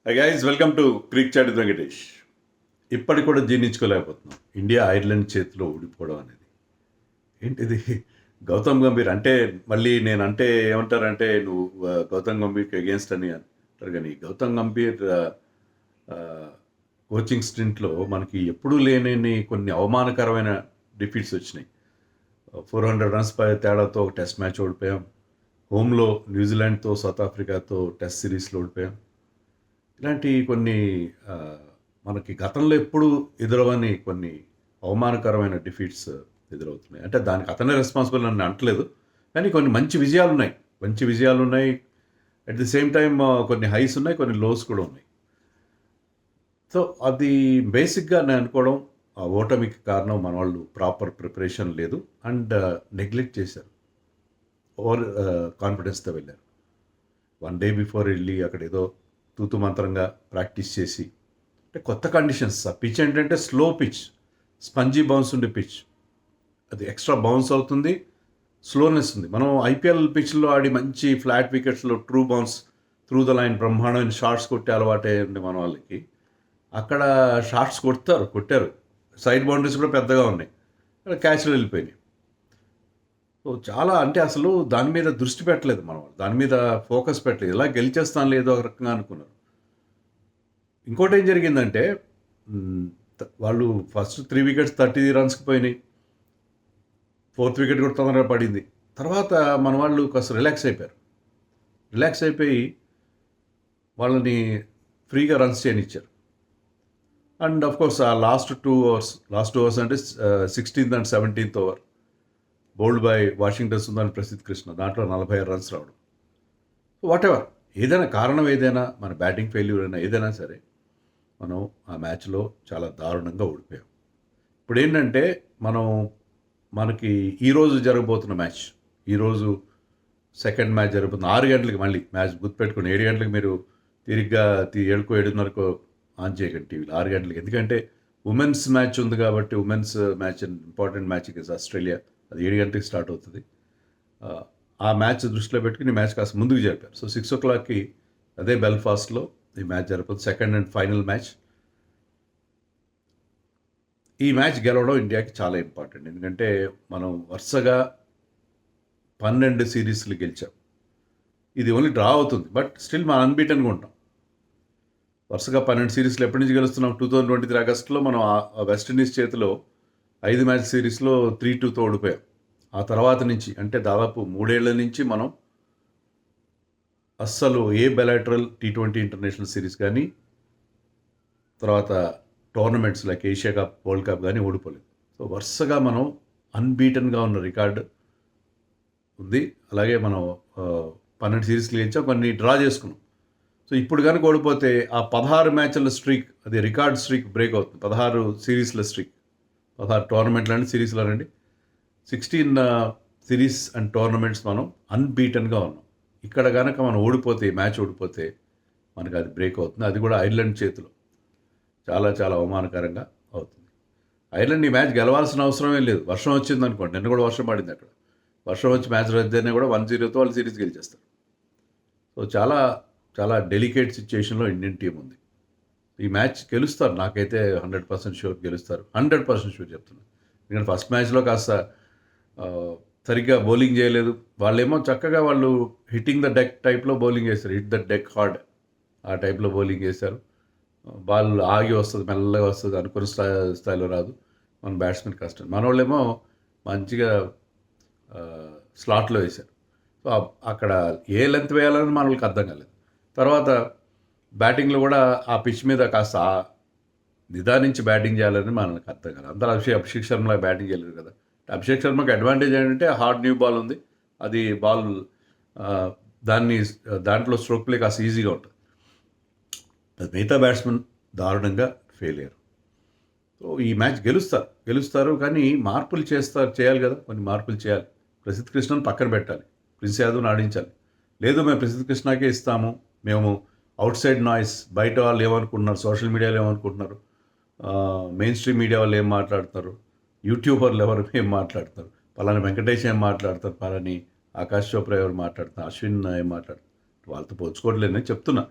High guys, welcome to cric chat with Venkatesh. ఇప్పటికి కూడా జీర్ణించుకోలేకపోతున్నాం India Ireland చేతిలో ఓడిపోవడం అనేది. ఏంటిది? గౌతమ్ గంభీర్ అంటే మళ్ళీ నేనంటే ఏమంటారంటే నువ్వు గౌతమ్ గంభీర్కి అగేన్స్ట్ అని అంటారు. కానీ గౌతమ్ గంభీర్ కోచింగ్ స్టింట్లో మనకి ఎప్పుడూ లేని కొన్ని అవమానకరమైన డిఫీట్స్ వచ్చినాయి. 400 రన్స్ పై తేడాతో ఒక టెస్ట్ మ్యాచ్ ఓడిపోయాం. హోమ్లో న్యూజిలాండ్తో, సౌత్ ఆఫ్రికాతో టెస్ట్ సిరీస్లో ఓడిపోయాం. ఇలాంటి కొన్ని మనకి గతంలో ఎప్పుడు ఎదురవని కొన్ని అవమానకరమైన డిఫీట్స్ ఎదురవుతున్నాయి. అంటే దానికి అతనే రెస్పాన్సిబుల్ అని అంటలేదు, కానీ కొన్ని మంచి విజయాలు ఉన్నాయి. అట్ ది సేమ్ టైం కొన్ని హైస్ ఉన్నాయి, కొన్ని లోస్ కూడా ఉన్నాయి. సో అది బేసిక్గా నేను అనుకోవడం ఆ ఓటమికి కారణం మన వాళ్ళు ప్రాపర్ ప్రిపరేషన్ లేదు అండ్ నెగ్లెక్ట్ చేశారు. ఓవర్ కాన్ఫిడెన్స్తో వెళ్ళారు. 1 డే బిఫోర్ వెళ్ళి అక్కడ ఏదో తూతు మంత్రంగా ప్రాక్టీస్ చేసి, అంటే కొత్త కండిషన్స్. ఆ పిచ్ ఏంటంటే స్లో పిచ్, స్పంజీ బౌన్స్ ఉండే పిచ్. అది ఎక్స్ట్రా బౌన్స్ అవుతుంది, స్లోనెస్ ఉంది. మనం ఐపీఎల్ పిచ్లో ఆడి మంచి ఫ్లాట్ వికెట్స్లో true bounce through the line బ్రహ్మాండమైన షాట్స్ కొట్టే అలవాటే ఉంది మన వాళ్ళకి. అక్కడ షాట్స్ కొట్టారు, సైడ్ బౌండరీస్ కూడా పెద్దగా ఉన్నాయి, అక్కడ క్యాచ్లు వెళ్ళిపోయినాయి. సో చాలా అంటే అసలు దాని మీద దృష్టి పెట్టలేదు మనం, దాని మీద ఫోకస్ పెట్టలేదు. ఇలా గెలిచేస్తాను లేదో ఒక రకంగా అనుకున్నారు. ఇంకోటి ఏం జరిగిందంటే వాళ్ళు ఫస్ట్ 3 వికెట్స్ 30 రన్స్కి పోయినాయి. 4th వికెట్ కూడా తొందరగా పడింది. తర్వాత మన వాళ్ళు కాస్త రిలాక్స్ అయిపోయి వాళ్ళని ఫ్రీగా రన్స్ చేయనిచ్చారు. అండ్ ఆఫ్ కోర్స్ ఆ లాస్ట్ టూ ఓవర్స్ అంటే 16th and 17th over bowled by Washington Sundar, Prasidh Krishna, దాంట్లో 46 రన్స్ రావడం. వాటెవర్ ఏదైనా కారణం, ఏదైనా మన బ్యాటింగ్ ఫెయిల్యూర్ అయినా ఏదైనా సరే, మనం ఆ మ్యాచ్లో చాలా దారుణంగా ఓడిపోయాం. ఇప్పుడు ఏంటంటే మనకి ఈరోజు జరగబోతున్న మ్యాచ్, ఈరోజు సెకండ్ మ్యాచ్ జరగబోతుంది 6 గంటలకి. మళ్ళీ మ్యాచ్ గుర్తుపెట్టుకుని 7 గంటలకు మీరు తిరిగ్గా 7:30 ఆన్ చేయకండి టీవీలో, 6 గంటలకి. ఎందుకంటే ఉమెన్స్ మ్యాచ్ ఉంది కాబట్టి, women's match important match is Australia, అది 7 గంటలకు స్టార్ట్ అవుతుంది. ఆ మ్యాచ్ దృష్టిలో పెట్టుకుని మ్యాచ్ కాస్త ముందుకు జరిపారు. సో 6 o'clockకి అదే బెల్ఫాస్ట్లో ఈ మ్యాచ్ జరగబోతుంది, సెకండ్ అండ్ ఫైనల్ మ్యాచ్. ఈ మ్యాచ్ గెలవడం ఇండియాకి చాలా ఇంపార్టెంట్. ఎందుకంటే మనం వరుసగా 12 సిరీస్లు గెలిచాం. ఇది ఓన్లీ డ్రా అవుతుంది, బట్ స్టిల్ మనం అన్బీటన్గా ఉంటాం. వరుసగా 12 సిరీస్లు ఎప్పటి నుంచి గెలుస్తున్నాం? 2023 ఆగస్టులో మనం వెస్టిండీస్ చేతిలో 5 మ్యాచ్ సిరీస్లో 3-2తో ఓడిపోయాం. ఆ తర్వాత నుంచి అంటే దాదాపు 3 ఏళ్ల నుంచి మనం అస్సలు ఏ బెలాటరల్ T20 ఇంటర్నేషనల్ సిరీస్ కానీ, తర్వాత tournaments like Asia cup, world cup కానీ ఓడిపోలేదు. సో వరుసగా మనం అన్బీటన్గా ఉన్న రికార్డు ఉంది. అలాగే మనం 12 సిరీస్లు గెలిచాం, కొన్ని డ్రా చేసుకున్నాం. సో ఇప్పుడు కనుక ఓడిపోతే ఆ 16 మ్యాచ్ల స్ట్రీక్, అది రికార్డ్ స్ట్రీక్ బ్రేక్ అవుతుంది. 16 సిరీస్ల స్ట్రీక్, 16 టోర్నమెంట్లండి, సిరీస్లోనండి. 16 సిరీస్ అండ్ టోర్నమెంట్స్ మనం అన్బీటన్గా ఉన్నాం. ఇక్కడ కనుక మనం ఓడిపోతే, మ్యాచ్ ఓడిపోతే మనకు అది బ్రేక్ అవుతుంది. అది కూడా ఐర్లాండ్ చేతిలో చాలా చాలా అవమానకరంగా అవుతుంది. ఐర్లాండ్ ఈ మ్యాచ్ గెలవాల్సిన అవసరమే లేదు. వర్షం వచ్చింది అనుకోండి, నిన్న కూడా వర్షం పడింది అక్కడ. వర్షం వచ్చి మ్యాచ్ రద్దయినా కూడా 1-0తో వాళ్ళు సిరీస్ గెలిచేస్తారు. సో చాలా చాలా డెలికేట్ సిచ్యుయేషన్లో ఇండియన్ టీం ఉంది. ఈ మ్యాచ్ గెలుస్తారు, నాకైతే 100% షూర్ గెలుస్తారు. 100% షూర్ చెప్తున్నాను. ఎందుకంటే ఫస్ట్ మ్యాచ్లో కాస్త సరిగ్గా బౌలింగ్ చేయలేదు. వాళ్ళేమో చక్కగా వాళ్ళు హిట్టింగ్ ద డెక్ టైప్లో బౌలింగ్ చేశారు, హిట్ ద డెక్ హార్డ్ ఆ టైప్లో బౌలింగ్ చేశారు. బాల్ ఆగి వస్తుంది, మెల్లగా వస్తుంది, అనుకున్న స్థాయిలో రాదు. మన బ్యాట్స్మెన్ కష్టం. మన వాళ్ళేమో మంచిగా స్లాట్లో వేశారు. సో అక్కడ ఏ లెంత్ వేయాలని మన వాళ్ళకి అర్థం కాలేదు. తర్వాత బ్యాటింగ్లో కూడా ఆ పిచ్ మీద కాస్త నిదానించి బ్యాటింగ్ చేయాలని మనకు అర్థం కాదు. అందరూ అభిషేక్ శర్మలా బ్యాటింగ్ చేయలేరు కదా. అభిషేక్ శర్మకి అడ్వాంటేజ్ ఏంటంటే హార్డ్ న్యూ బాల్ ఉంది. అది బాల్ దాంట్లో స్ట్రోక్ ప్లే కాస్త ఈజీగా ఉంటుంది. మిగతా బ్యాట్స్మెన్ దారుణంగా ఫెయిల్ అయ్యారు. సో ఈ మ్యాచ్ గెలుస్తారు కానీ మార్పులు చేయాలి కదా, కొన్ని మార్పులు చేయాలి. ప్రసిద్ధ్ కృష్ణను పక్కన పెట్టాలి, ప్రిన్స్ యాదవ్ని ఆడించాలి. లేదు మేము ప్రసిద్ధ్ కృష్ణకే ఇస్తాము, మేము అవుట్ సైడ్ నాయిస్, బయట వాళ్ళు ఏమనుకుంటున్నారు, సోషల్ మీడియాలో ఏమనుకుంటున్నారు, మెయిన్ స్ట్రీమ్ మీడియా వాళ్ళు ఏం మాట్లాడుతున్నారు, యూట్యూబర్లు ఎవరు ఏం మాట్లాడుతారు, పలానా వెంకటేష్ ఏం మాట్లాడతారు, పలాని ఆకాష్ చోప్రా ఎవరు మాట్లాడుతున్నారు, అశ్విన్ ఏం మాట్లాడుతారు, వాళ్ళతో పోల్చుకోవట్లేదని చెప్తున్నా.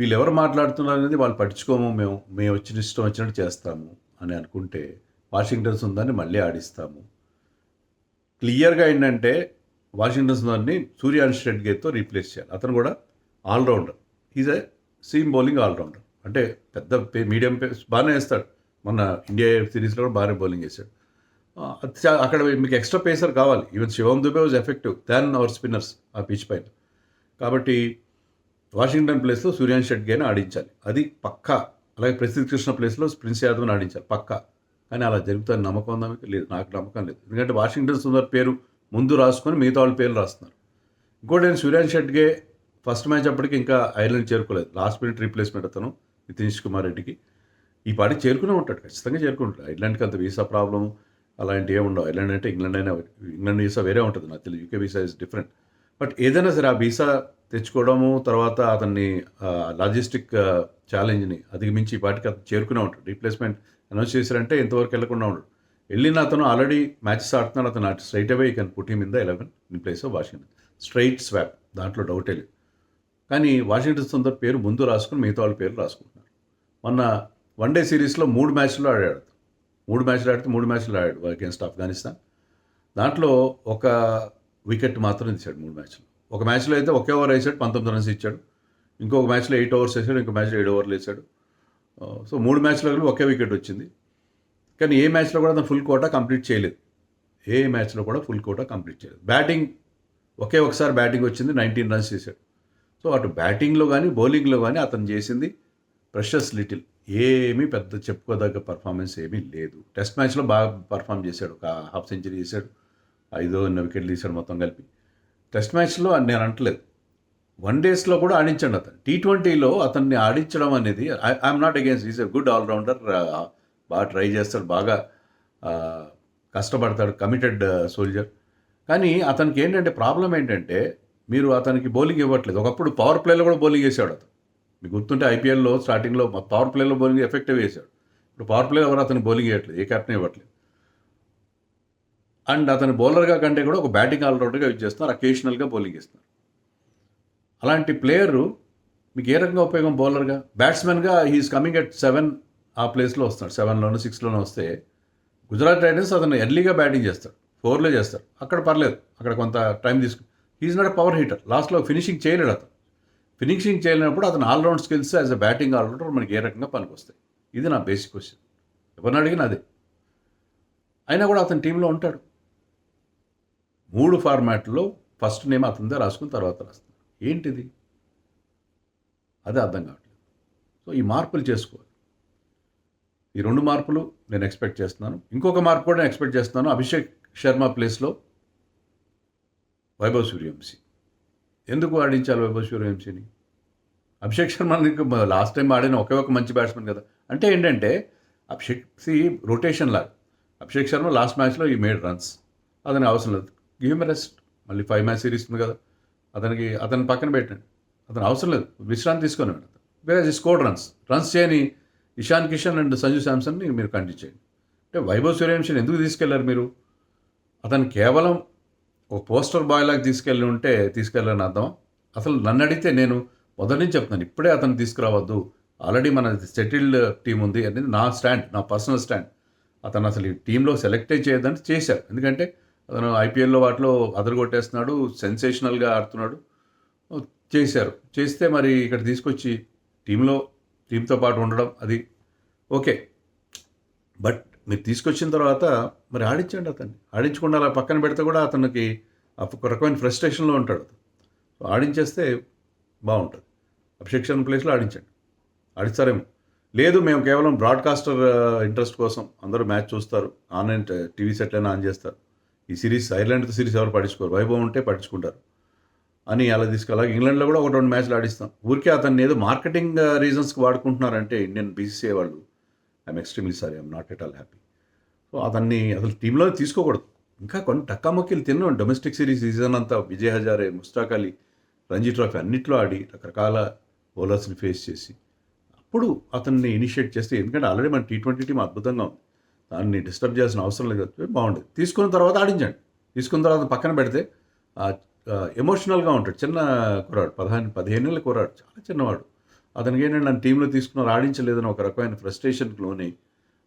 వీళ్ళెవరు మాట్లాడుతున్నారు అనేది వాళ్ళు పట్టించుకోము, మేము ఇష్టం వచ్చినట్టు చేస్తాము అని అనుకుంటే వాషింగ్టన్ సుందర్ని మళ్ళీ ఆడిస్తాము. క్లియర్గా ఏంటంటే వాషింగ్టన్ సుందర్ని సూర్యవంశీ రెడ్డితో రీప్లేస్ చేయాలి. అతను కూడా all rounder, is a seam bowling all rounder, అంటే పెద్ద మీడియం పేస్ బాగానే వేస్తాడు. మొన్న ఇండియా సిరీస్లో కూడా బాగానే బౌలింగ్ వేశాడు. అక్కడ మీకు ఎక్స్ట్రా పేసర్ కావాలి. Even Shivam Dube was effective than our spinners ఆ పిచ్ పైన. కాబట్టి వాషింగ్టన్ ప్లేస్లో సూర్యవంశీ రెడ్డిని ఆడించాలి, అది పక్కా. అలాగే ప్రసిద్ధ్ కృష్ణ ప్లేస్లో ప్రిన్స్ యాదవ్ని ఆడించాలి పక్కా. కానీ అలా జరుగుతుందని నమ్మకం ఉందా మీకు? లేదు, నాకు నమ్మకం లేదు. ఎందుకంటే వాషింగ్టన్ సుందర్ పేరు ముందు రాసుకొని మిగతా వాళ్ళ పేర్లు రాస్తున్నారు. ఇంకోటి నేను సూర్యవంశీ రెడ్డికి ఫస్ట్ మ్యాచ్ అప్పటికి ఇంకా ఐర్లాండ్ చేరుకోలేదు. లాస్ట్ మినిట్ రీప్లేస్మెంట్ అతను నితీష్ కుమార్ రెడ్డికి. ఈ పాటికి చేరుకునే ఉంటాడు, ఖచ్చితంగా చేరుకుంటాడు. ఐర్లాండ్కి అంత వీసా ప్రాబ్లం అలాంటివి ఏమి ఉండవు. ఐర్లాండ్ అంటే ఇంగ్లాండ్ వీసా వేరే ఉంటుంది, నాకు తెలియదు. UK visa is different. But ఏదైనా సరే ఆ వీసా తెచ్చుకోవడము, తర్వాత అతన్ని లాజిస్టిక్ ఛాలెంజ్ని అధిగమించి ఈ పాటికి అతను చేరుకునే ఉంటాడు. రీప్లేస్మెంట్ అనౌన్స్ చేశారంటే ఇంతవరకు వెళ్లకుండా ఉంటాడు. వెళ్ళిన అతను ఆల్రెడీ మ్యాచెస్ ఆడుతున్నాడు. అతను స్ట్రైట్ అవే ఈ can put him in the 11 in place of Washington. Straight swap, దాంట్లో డౌటే లేదు. కానీ వాషింగ్టన్ సుందర్ పేరు ముందు రాసుకుని మిగతా వాళ్ళ పేర్లు రాసుకుంటున్నారు. మొన్న వన్డే సిరీస్లో 3 మ్యాచ్లు ఆడాడు. 3 మ్యాచ్లు ఆడితే 3 మ్యాచ్లు ఆడాడు అగేన్స్ట్ ఆఫ్ఘనిస్తాన్. దాంట్లో ఒక వికెట్ మాత్రం తీశాడు 3 మ్యాచ్లు. ఒక మ్యాచ్లో అయితే ఒకే ఓవర్ వేసాడు, 19 రన్స్ ఇచ్చాడు. ఇంకొక మ్యాచ్లో 8 ఓవర్స్ వేసాడు, ఇంకో మ్యాచ్లో 7 ఓవర్లు వేసాడు. సో 3 మ్యాచ్లో ఒకే వికెట్ వచ్చింది. కానీ ఏ మ్యాచ్లో కూడా అతను ఫుల్ కోటా కంప్లీట్ చేయలేదు. ఏ మ్యాచ్లో కూడా ఫుల్ కోటా కంప్లీట్ చేయలేదు. బ్యాటింగ్ ఒకసారి బ్యాటింగ్ వచ్చింది, 19 రన్స్ చేశాడు. సో అటు బ్యాటింగ్లో కానీ బౌలింగ్లో కానీ అతను చేసింది ప్రెషస్ లిటిల్. ఏమీ పెద్ద చెప్పుకోదగ్గ పర్ఫార్మెన్స్ ఏమీ లేదు. టెస్ట్ మ్యాచ్లో బాగా పర్ఫామ్ చేశాడు, ఒక హాఫ్ సెంచరీ చేశాడు, 5 వికెట్లు తీశాడు మొత్తం కలిపి. టెస్ట్ మ్యాచ్లో నేను అంటలేదు, వన్ డేస్లో కూడా ఆడించండి అతను. T20లో అతన్ని ఆడించడం అనేది I'm not against, is a good all rounder, బాగా ట్రై చేస్తాడు, బాగా కష్టపడతాడు, కమిటెడ్ సోల్జర్. కానీ అతనికి ఏంటంటే ప్రాబ్లం ఏంటంటే మీరు అతనికి బౌలింగ్ ఇవ్వట్లేదు. ఒకప్పుడు పవర్ ప్లేలో కూడా బౌలింగ్ వేసాడు అతను. మీకు గుర్తుంటే ఐపీఎల్లో స్టార్టింగ్లో పవర్ ప్లేలో బౌలింగ్ ఎఫెక్టివ్ వేశాడు. ఇప్పుడు పవర్ ప్లే ఎవరు అతను బౌలింగ్ ఇవ్వట్లేదు, ఏ కెప్టెన్ ఇవ్వట్లేదు. అండ్ అతను బౌలర్గా కంటే కూడా ఒక బ్యాటింగ్ ఆల్రౌండర్గా యూజ్ చేస్తున్నారు, అకేషనల్గా బౌలింగ్ ఇస్తున్నారు. అలాంటి ప్లేయరు మీకు ఏ రకంగా ఉపయోగం? బౌలర్గా, బ్యాట్స్మెన్గా హీఈస్ కమింగ్ అట్ 7 ఆ ప్లేస్లో వస్తున్నాడు. 7లోనో 6లోనో వస్తే గుజరాత్ టైటన్స్ అతను ఎర్లీగా బ్యాటింగ్ చేస్తాడు, 4లో చేస్తాడు. అక్కడ పర్లేదు, అక్కడ కొంత టైం తీసుకుని he's not a power hitter. లాస్ట్లో ఫినిషింగ్ చేయలేడు అతను. ఫినిషింగ్ చేయలేనప్పుడు అతను allround skills as a batting all rounder మనకి ఏ రకంగా పనికొస్తాయి? ఇది నా బేసిక్ క్వశ్చన్, ఎవరిని అడిగినా అదే. అయినా కూడా అతని టీంలో ఉంటాడు. 3 ఫార్మాట్లో ఫస్ట్ నేమ్ అతనిదే రాసుకుని తర్వాత రాస్తాడు. ఏంటిది? అదే అర్థం కావట్లేదు. సో ఈ మార్పులు చేసుకోవాలి. ఈ 2 మార్పులు నేను ఎక్స్పెక్ట్ చేస్తున్నాను. ఇంకొక మార్పు కూడా నేను ఎక్స్పెక్ట్ చేస్తున్నాను. అభిషేక్ శర్మ ప్లేస్లో వైభవ్ సూర్యవంశీ. ఎందుకు ఆడించాలి వైభవ్ సూర్యవంశీని? అభిషేక్ శర్మ లాస్ట్ టైం ఆడిన ఒకే ఒక మంచి బ్యాట్స్మెన్ కదా. అంటే ఏంటంటే అభిషేక్ రొటేషన్ లాగా. అభిషేక్ శర్మ లాస్ట్ మ్యాచ్లో ఈ మేడ్ రన్స్, అతనికి అవసరం లేదు. Give him rest. మళ్ళీ 5 మ్యాచ్ సిరీస్ ఉంది కదా, అతని పక్కన పెట్టండి. అతను అవసరం లేదు, విశ్రాంతి తీసుకొని బికాజ్ ఈ స్కోర్డ్ రన్స్ చేయని ఇషాన్ కిషన్ అండ్ సంజు శాంసన్ని మీరు కంటిన్యూ చేయండి. అంటే వైభవ్ సూర్యవంశీని ఎందుకు తీసుకెళ్లారు మీరు? అతను కేవలం ఒక పోస్టర్ బాయ్ లాగా తీసుకెళ్ళని అర్థం. అసలు నన్ను అడిగితే నేను మొదటి నుంచి చెప్తున్నాను, ఇప్పుడే అతను తీసుకురావద్దు, ఆల్రెడీ మన సెటిల్డ్ టీం ఉంది అనేది నా స్టాండ్, నా పర్సనల్ స్టాండ్. అతను అసలు ఈ టీంలో సెలెక్టే చేయొద్దని చేశారు. ఎందుకంటే అతను ఐపీఎల్లో వాటిలో అదరగొట్టేస్తున్నాడు, సెన్సేషనల్గా ఆడుతున్నాడు. చేస్తే మరి ఇక్కడ తీసుకొచ్చి టీంతో పాటు ఉండడం అది ఓకే. బట్ మీరు తీసుకొచ్చిన తర్వాత మరి ఆడించండి అతన్ని. ఆడించకుండా అలా పక్కన పెడితే కూడా అతనికి ఒక రకమైన ఫ్రస్ట్రేషన్లో ఉంటాడు. సో ఆడించేస్తే బాగుంటుంది. అభిషేక్ శర్మ ప్లేస్లో ఆడిస్తారేమో. లేదు మేము కేవలం బ్రాడ్కాస్టర్ ఇంట్రెస్ట్ కోసం, అందరూ మ్యాచ్ చూస్తారు, ఆన్లైన్ టీవీ సెట్లైనా ఆన్ చేస్తారు, ఈ సిరీస్ ఐర్లాండ్తో సిరీస్ ఎవరు పట్టించుకోరు, వైభవం ఉంటే పట్టించుకుంటారు అని అలా తీసుకెళ్ళాలి. ఇంగ్లాండ్లో కూడా 1-2 మ్యాచ్లు ఆడిస్తాం. ఊరికే అతన్ని ఏదో మార్కెటింగ్ రీజన్స్కి వాడుకుంటున్నారంటే ఇండియన్ బీసీసీఐ వాళ్ళు, I'm extremely sorry, I'm not at all happy. So అతన్ని అసలు టీంలో తీసుకోకూడదు. ఇంకా కొన్ని టక్కామొక్కీలు తిన్నాం. డొమెస్టిక్ సిరీస్ సీజన్ అంతా విజయ్ హజారే, ముస్తాక్ అలీ, రంజీ ట్రోఫీ అన్నిట్లో ఆడి రకరకాల బౌలర్స్ని ఫేస్ చేసి అప్పుడు అతన్ని ఇనిషియేట్ చేస్తే, ఎందుకంటే ఆల్రెడీ మన T20 టీం అద్భుతంగా ఉంది, దాన్ని డిస్టర్బ్ చేయాల్సిన అవసరం లేదు. బాగుండేది. తీసుకున్న తర్వాత ఆడించండి. తీసుకున్న తర్వాత పక్కన పెడితే ఎమోషనల్గా ఉంటాడు. చిన్న కుర్రాడు, 15 ఏళ్ళ కుర్రాడు, చాలా చిన్నవాడు. అతనికి ఏంటంటే నన్ను టీంలో తీసుకున్నారు, ఆడించలేదని ఒక రకమైన ఫ్రస్ట్రేషన్కి లోని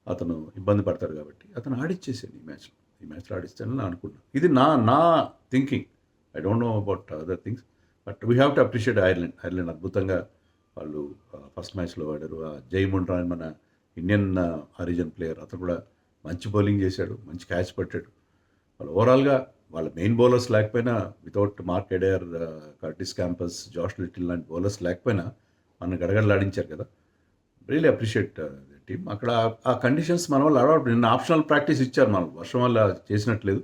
అతను ఇబ్బంది పడతాడు కాబట్టి అతను ఆడిచ్చేసాను ఈ మ్యాచ్లో ఆడిస్తానని అనుకున్నాను. ఇది నా thinking. I don't know about other things, but we have to appreciate Ireland అద్భుతంగా వాళ్ళు ఫస్ట్ మ్యాచ్లో ఆడారు. జైముండ్రా అని మన ఇండియన్ ఆరిజిన్ ప్లేయర్, అతను కూడా మంచి బౌలింగ్ చేశాడు, మంచి క్యాచ్ పట్టాడు. వాళ్ళు ఓవరాల్గా వాళ్ళ మెయిన్ బౌలర్స్ లేకపోయినా, without Mark Adair, Curtis Campher, Josh Little లాంటి బౌలర్స్ లేకపోయినా మన గడగడలాడించారు కదా. Really appreciate the team. అక్కడ ఆ కండిషన్స్ మన వాళ్ళు అలవాటు. నిన్న ఆప్షనల్ ప్రాక్టీస్ ఇచ్చారు, మనం వర్షం వల్ల చేసినట్లేదు.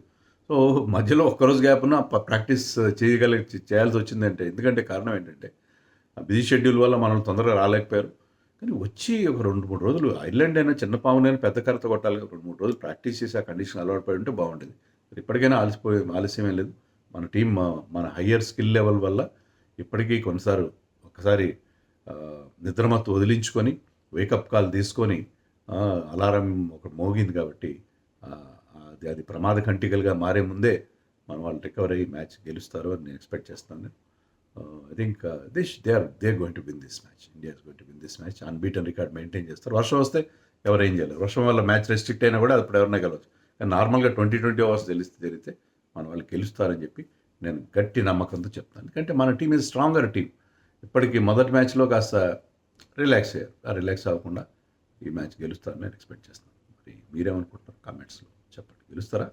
సో మధ్యలో ఒక్కరోజు గ్యాప్ ఉన్న ప్రాక్టీస్ చేయాల్సి వచ్చిందంటే, ఎందుకంటే కారణం ఏంటంటే బిజీ షెడ్యూల్ వల్ల మనం తొందరగా రాలేకపోయారు. కానీ వచ్చి ఒక 2-3 రోజులు, ఐర్లాండ్ అయినా చిన్న పామునైనా పెద్ద కర్రతో కొట్టాలి, 2-3 రోజులు ప్రాక్టీస్ చేసి ఆ కండిషన్ అలవాటు పడి ఉంటే బాగుండేది. ఇప్పటికైనా ఆలస్యమే లేదు. మన టీం మన హయ్యర్ స్కిల్ లెవెల్ వల్ల ఇప్పటికీ కొన్నిసార్లు ఒకసారి నిద్రమత్తు వదిలించుకొని వేకప్ కాల్ తీసుకొని అలారం ఒక మోగింది కాబట్టి అది ప్రమాద కంటికలుగా మారే ముందే మన వాళ్ళు రికవర్ అయ్యి మ్యాచ్ గెలుస్తారు అని నేను ఎక్స్పెక్ట్ చేస్తాను. I think they are going to win this match. India is going to win this match. Unbeaten record maintain చేస్తారు. వర్షం వస్తే ఎవరు ఏం చేయలేరు. వర్షం వల్ల మ్యాచ్ రెస్ట్రిక్ట్ అయినా కూడా అప్పుడు ఎవరైనా గెలవచ్చు. కానీ నార్మల్గా 20 అవర్స్ జరిగితే మన వాళ్ళు గెలుస్తారని చెప్పి నేను గట్టి నమ్మకంతో చెప్తాను. ఎందుకంటే మన టీం ఇస్ స్ట్రాంగర్ టీం. ఇప్పటికీ మొదటి మ్యాచ్లో కాస్త రిలాక్స్ అయ్యారు. ఆ రిలాక్స్ అవ్వకుండా ఈ మ్యాచ్ గెలుస్తారని నేను ఎక్స్పెక్ట్ చేస్తాను. మరి మీరేమనుకుంటున్నారు? కామెంట్స్లో చెప్పండి. గెలుస్తారా?